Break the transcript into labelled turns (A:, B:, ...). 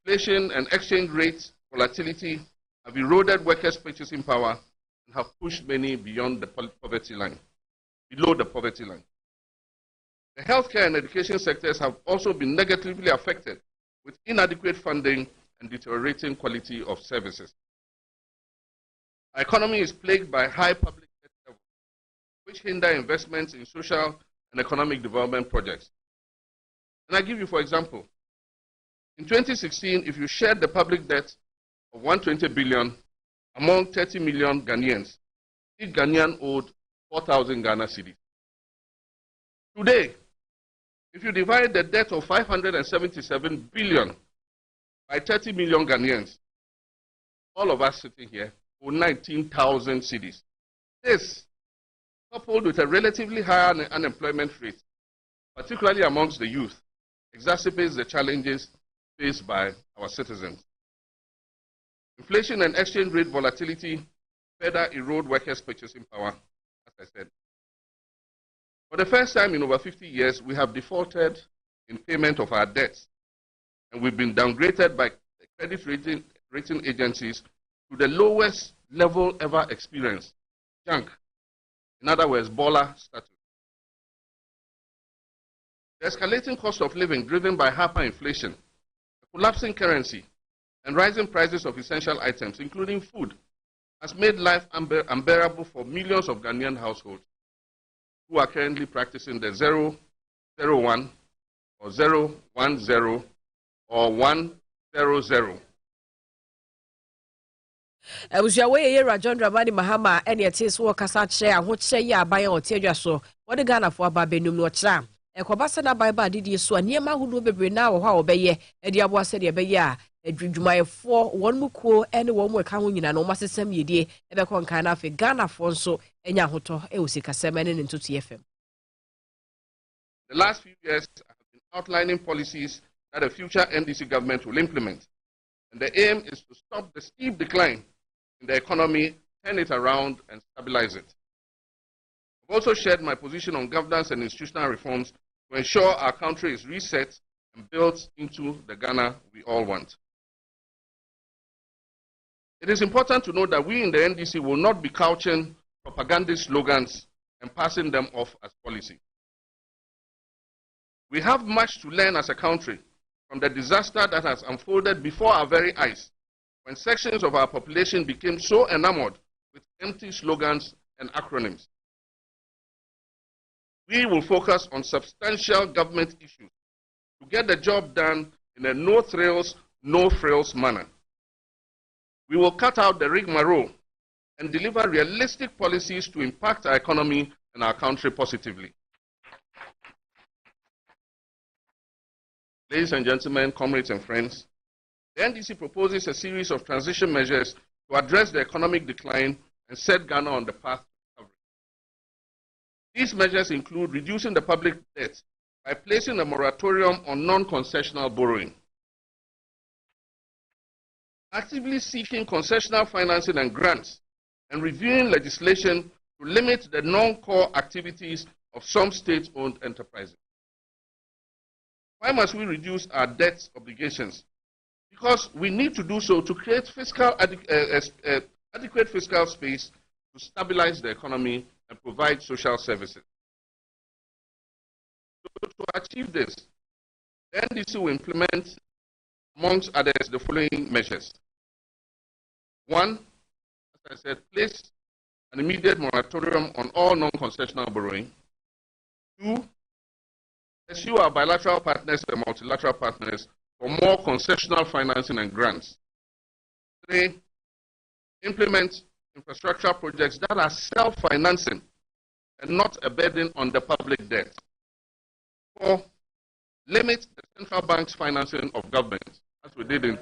A: Inflation and exchange rate volatility have eroded workers' purchasing power and have pushed many beyond the poverty line, below the poverty line. The healthcare and education sectors have also been negatively affected with inadequate funding and deteriorating quality of services. Our economy is plagued by high public debt levels, which hinder investments in social and economic development projects. And I give you, for example, in 2016, if you shared the public debt of 120 billion among 30 million Ghanaians, each Ghanaian owed 4,000 Ghana cedis. Today, if you divide the debt of 577 billion by 30 million Ghanaians, all of us sitting here owe 19,000 cedis. This, coupled with a relatively higher unemployment rate, particularly amongst the youth, exacerbates the challenges faced by our citizens. Inflation and exchange rate volatility further erode workers' purchasing power, as I said. For the first time in over 50 years, we have defaulted in payment of our debts, and we've been downgraded by credit rating agencies to the lowest level ever experienced, junk. In other words, baller status. The escalating cost of living driven by hyperinflation, collapsing currency, and rising prices of essential items, including food, has made life unbearable for millions of Ghanaian households who are currently practicing the 001 or 010 or 100.
B: Ujawe yera John Dramani Mahama ene etis wo kasa che ahoche ya aban o tiadwa so wode Ghana fo aba benum no kira ekobasa na Bible didi so niema hudu bebre na wo ha obeye edi abo ase de beye a adwumayefo won mukuo ene wo mu eka ho nyina no masesam yedie ebe kon kan na afi Ghana fo nso enya hoto e osikasem ene ntutu FM.
A: The last few years I have been outlining policies that the future NDC government will implement, and the aim is to stop the steep decline in the economy, turn it around, and stabilize it. I've also shared my position on governance and institutional reforms to ensure our country is reset and built into the Ghana we all want. It is important to note that we in the NDC will not be couching propagandist slogans and passing them off as policy. We have much to learn as a country from the disaster that has unfolded before our very eyes, when sections of our population became so enamored with empty slogans and acronyms. We will focus on substantial government issues to get the job done in a no-thrills, no-frills manner. We will cut out the rigmarole and deliver realistic policies to impact our economy and our country positively. Ladies and gentlemen, comrades and friends, the NDC proposes a series of transition measures to address the economic decline and set Ghana on the path to recovery. These measures include reducing the public debt by placing a moratorium on non-concessional borrowing, actively seeking concessional financing and grants, and reviewing legislation to limit the non-core activities of some state-owned enterprises. Why must we reduce our debt obligations? Because we need to do so to create adequate fiscal space to stabilize the economy and provide social services. So to achieve this, the NDC will implement, amongst others, the following measures. One, as I said, place an immediate moratorium on all non-concessional borrowing. Two, pursue our bilateral partners and multilateral partners for more concessional financing and grants. Three, implement infrastructure projects that are self-financing and not a burden on the public debt. Four, limit the central bank's financing of government, as we did in